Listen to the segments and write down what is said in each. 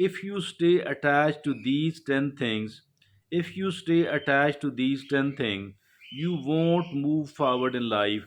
If you stay attached to these 10 things, if you stay attached to these 10 things, you won't move forward in life.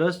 10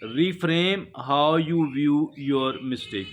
reframe how you view your mistake।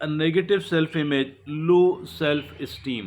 a negative self image, low self esteem।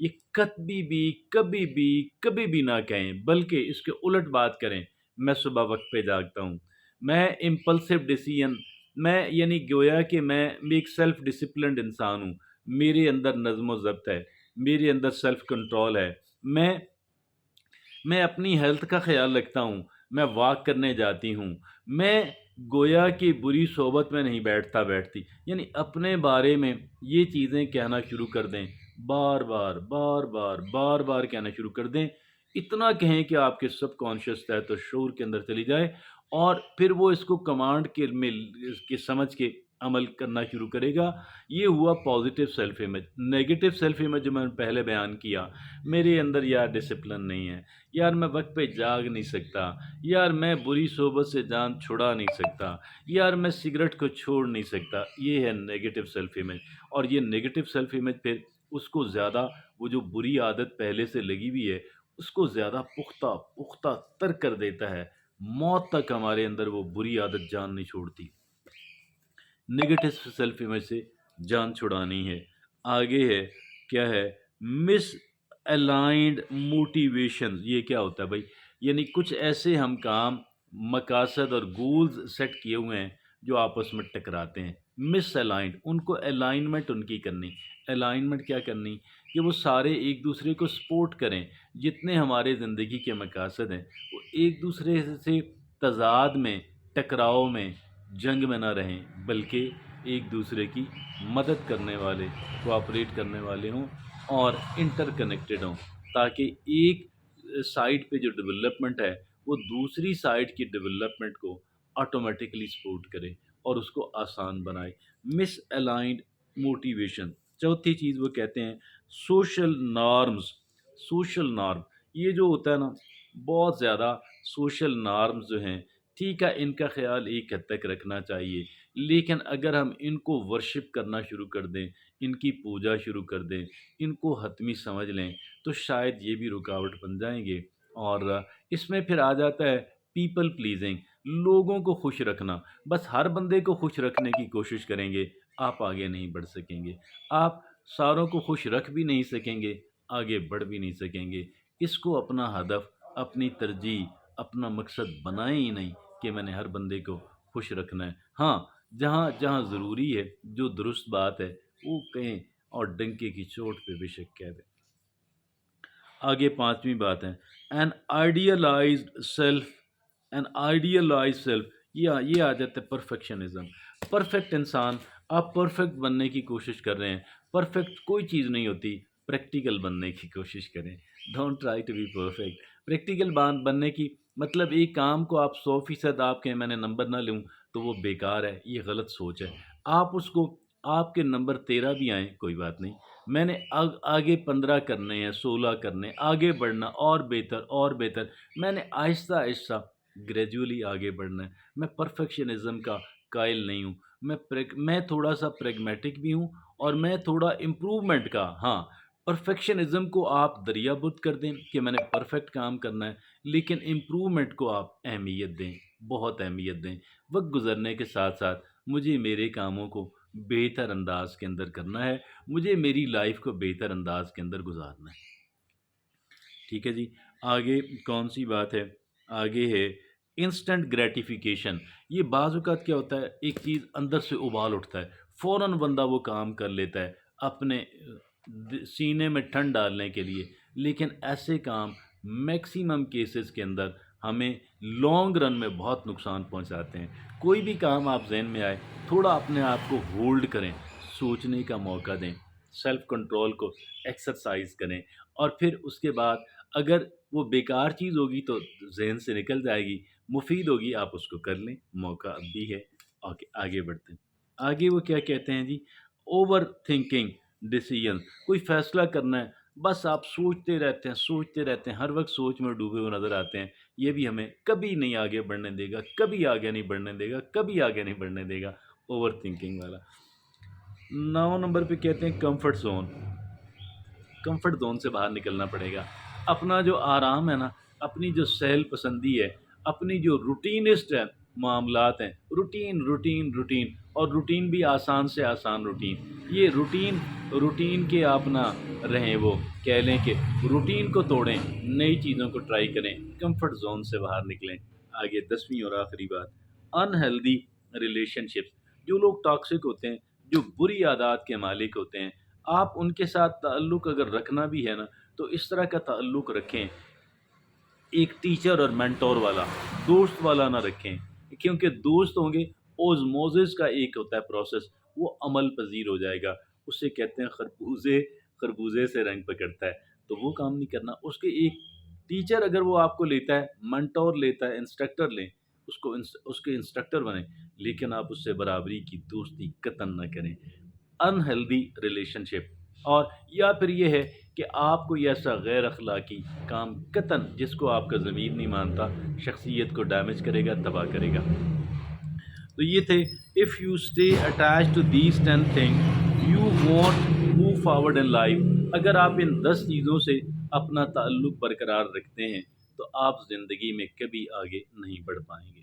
یہ کبھی بھی کبھی بھی نہ کہیں، بلکہ اس کے الٹ بات کریں۔ میں صبح وقت پہ جاگتا ہوں، میں امپلسو ڈیسیژن، میں یعنی گویا کہ میں ایک سیلف ڈسپلنڈ انسان ہوں، میرے اندر نظم و ضبط ہے، میرے اندر سیلف کنٹرول ہے، میں میں اپنی ہیلتھ کا خیال رکھتا ہوں، میں واک کرنے جاتی ہوں، میں گویا کہ بری صحبت میں نہیں بیٹھتی، یعنی اپنے بارے میں یہ چیزیں کہنا شروع کر دیں، بار بار بار بار بار بار کہنا شروع کر دیں، اتنا کہیں کہ آپ کے سب کانشیس تحت شعور کے اندر چلی جائے، اور پھر وہ اس کو کمانڈ کے سمجھ کے عمل کرنا شروع کرے گا۔ یہ ہوا positive self image. Negative self image جو میں نے پہلے بیان کیا، میرے اندر یار ڈسپلن نہیں ہے، یار میں وقت پہ جاگ نہیں سکتا، یار میں بری صحبت سے جان چھڑا نہیں سکتا، یار میں سگریٹ کو چھوڑ نہیں سکتا، یہ ہے نیگیٹو سیلف امیج۔ اور یہ نیگیٹو سیلف امیج پھر اس کو زیادہ، وہ جو بری عادت پہلے سے لگی ہوئی ہے اس کو زیادہ پختہ تر کر دیتا ہے، موت تک ہمارے اندر وہ بری عادت جان نہیں چھوڑتی۔ نیگیٹو سیلف امیج سے جان چھڑانی ہے۔ آگے ہے، کیا ہے؟ مس الائنڈ موٹیویشن۔ یہ کیا ہوتا ہے بھائی؟ یعنی کچھ ایسے ہم کام، مقاصد اور گولز سیٹ کیے ہوئے ہیں جو آپس میں ٹکراتے ہیں، مس الائنڈ، ان کو الائنمنٹ ان کی کرنی۔ الائنمنٹ کیا کرنی؟ کہ وہ سارے ایک دوسرے کو سپورٹ کریں، جتنے ہمارے زندگی کے مقاصد ہیں وہ ایک دوسرے سے تضاد میں، ٹکراؤ میں، جنگ میں نہ رہیں، بلکہ ایک دوسرے کی مدد کرنے والے، کوآپریٹ کرنے والے ہوں اور انٹر کنیکٹڈ ہوں، تاکہ ایک سائڈ پہ جو ڈیولپمنٹ ہے وہ دوسری سائڈ کی ڈیولپمنٹ کو آٹومیٹکلی سپورٹ کرے اور اس کو آسان بنائے۔ مس الائنڈ موٹیویشن۔ چوتھی چیز وہ کہتے ہیں سوشل نارمز۔ سوشل نارم، یہ جو ہوتا ہے نا، بہت زیادہ سوشل نارمز جو ہیں، ٹھیک ہے ان کا خیال ایک حد تک رکھنا چاہیے، لیکن اگر ہم ان کو ورشپ کرنا شروع کر دیں، ان کی پوجا شروع کر دیں، ان کو حتمی سمجھ لیں، تو شاید یہ بھی رکاوٹ بن جائیں گے۔ اور اس میں پھر آ جاتا ہے پیپل پلیزنگ، لوگوں کو خوش رکھنا۔ بس ہر بندے کو خوش رکھنے کی کوشش کریں گے، آپ آگے نہیں بڑھ سکیں گے۔ آپ ساروں کو خوش رکھ بھی نہیں سکیں گے، آگے بڑھ بھی نہیں سکیں گے۔ اس کو اپنا ہدف، اپنی ترجیح، اپنا مقصد بنائیں ہی نہیں کہ میں نے ہر بندے کو خوش رکھنا ہے۔ ہاں، جہاں جہاں ضروری ہے، جو درست بات ہے وہ کہیں، اور ڈنکے کی چوٹ پہ بے شک کہہ دیں۔ آگے پانچویں بات ہے an idealized self. An idealize self, یہ آ جاتا ہے پرفیکشنزم۔ پرفیکٹ انسان، آپ پرفیکٹ بننے کی کوشش کر رہے ہیں، پرفیکٹ کوئی چیز نہیں ہوتی، پریکٹیکل بننے کی کوشش کریں۔ Don't try to be perfect. Practical بننے کی مطلب ایک کام کو آپ 100% آپ کہیں میں نے نمبر نہ لوں تو وہ بیکار ہے، یہ غلط سوچ ہے۔ آپ اس کو، آپ کے نمبر 13 بھی آئیں کوئی بات نہیں، میں نے آگے 15 کرنے ہیں، 16 کرنے، آگے بڑھنا اور بہتر اور بہتر، میں نے آہستہ آہستہ گریجولی آگے بڑھنا ہے۔ میں پرفیکشنزم کا قائل نہیں ہوں، میں تھوڑا سا پریگمیٹک بھی ہوں، اور میں تھوڑا امپروومنٹ کا، ہاں، پرفیکشنزم کو آپ دریا بت کر دیں کہ میں نے پرفیکٹ کام کرنا ہے، لیکن امپروومنٹ کو آپ اہمیت دیں، بہت اہمیت دیں۔ وقت گزرنے کے ساتھ ساتھ مجھے میرے کاموں کو بہتر انداز کے اندر کرنا ہے، مجھے میری لائف کو بہتر انداز کے اندر گزارنا ہے۔ ٹھیک ہے جی، آگے کون سی بات ہے؟ آگے ہے انسٹنٹ گریٹیفیکیشن۔ یہ بعض اوقات کیا ہوتا ہے، ایک چیز اندر سے ابال اٹھتا ہے، فوراً بندہ وہ کام کر لیتا ہے اپنے سینے میں ٹھنڈ ڈالنے کے لیے، لیکن ایسے کام میکسیمم کیسز کے اندر ہمیں لانگ رن میں بہت نقصان پہنچاتے ہیں۔ کوئی بھی کام آپ ذہن میں آئے، تھوڑا اپنے آپ کو ہولڈ کریں، سوچنے کا موقع دیں، سیلف کنٹرول کو ایکسرسائز کریں، اور پھر اس کے بعد اگر وہ بیکار چیز ہوگی تو ذہن سے نکل جائے گی، مفید ہوگی آپ اس کو کر لیں، موقع اب بھی ہے۔ اوکے، آگے بڑھتے ہیں۔ آگے وہ کیا کہتے ہیں جی؟ Over thinking decision. کوئی فیصلہ کرنا ہے، بس آپ سوچتے رہتے ہیں، ہر وقت سوچ میں ڈوبے ہوئے نظر آتے ہیں۔ یہ بھی ہمیں کبھی نہیں آگے بڑھنے دے گا، کبھی آگے نہیں بڑھنے دے گا، کبھی آگے نہیں بڑھنے دے گا، اوور تھنکنگ والا۔ 9 نمبر پہ کہتے ہیں کمفرٹ زون۔ کمفرٹ زون سے باہر نکلنا پڑے گا۔ اپنا جو آرام ہے نا، اپنی جو سہل پسندی ہے، اپنی جو روٹینسٹ ہے معاملات ہیں، روٹین، اور روٹین بھی آسان سے آسان روٹین، یہ روٹین روٹین کے آپ نہ رہیں، وہ کہہ لیں کہ روٹین کو توڑیں، نئی چیزوں کو ٹرائی کریں، کمفرٹ زون سے باہر نکلیں۔ آگے 10ویں اور آخری بات، انہیلدی ریلیشن شپس، جو لوگ ٹاکسک ہوتے ہیں، جو بری عادات کے مالک ہوتے ہیں، آپ ان کے ساتھ تعلق اگر رکھنا بھی ہے نا تو اس طرح کا تعلق رکھیں، ایک ٹیچر اور مینٹور والا، دوست والا نہ رکھیں، کیونکہ دوست ہوں گے، اوزموزس کا ایک ہوتا ہے پروسیس، وہ عمل پذیر ہو جائے گا، اسے کہتے ہیں خربوزے، خربوزے سے رنگ پکڑتا ہے، تو وہ کام نہیں کرنا۔ اس کے ایک ٹیچر اگر وہ آپ کو لیتا ہے، منٹور لیتا ہے، انسٹرکٹر لیں، اس کے انسٹرکٹر بنیں، لیکن آپ اس سے برابری کی دوستی قطعاً نہ کریں۔ انہیلدی ریلیشن شپ، اور یا پھر یہ ہے کہ آپ کوئی ایسا غیر اخلاقی کام قطعاً جس کو آپ کا ضمیر نہیں مانتا، شخصیت کو ڈیمیج کرے گا، تباہ کرے گا۔ تو یہ تھے if you stay attach to these 10 thing you want move forward in life, اگر آپ ان 10 چیزوں سے اپنا تعلق برقرار رکھتے ہیں تو آپ زندگی میں کبھی آگے نہیں بڑھ پائیں گے۔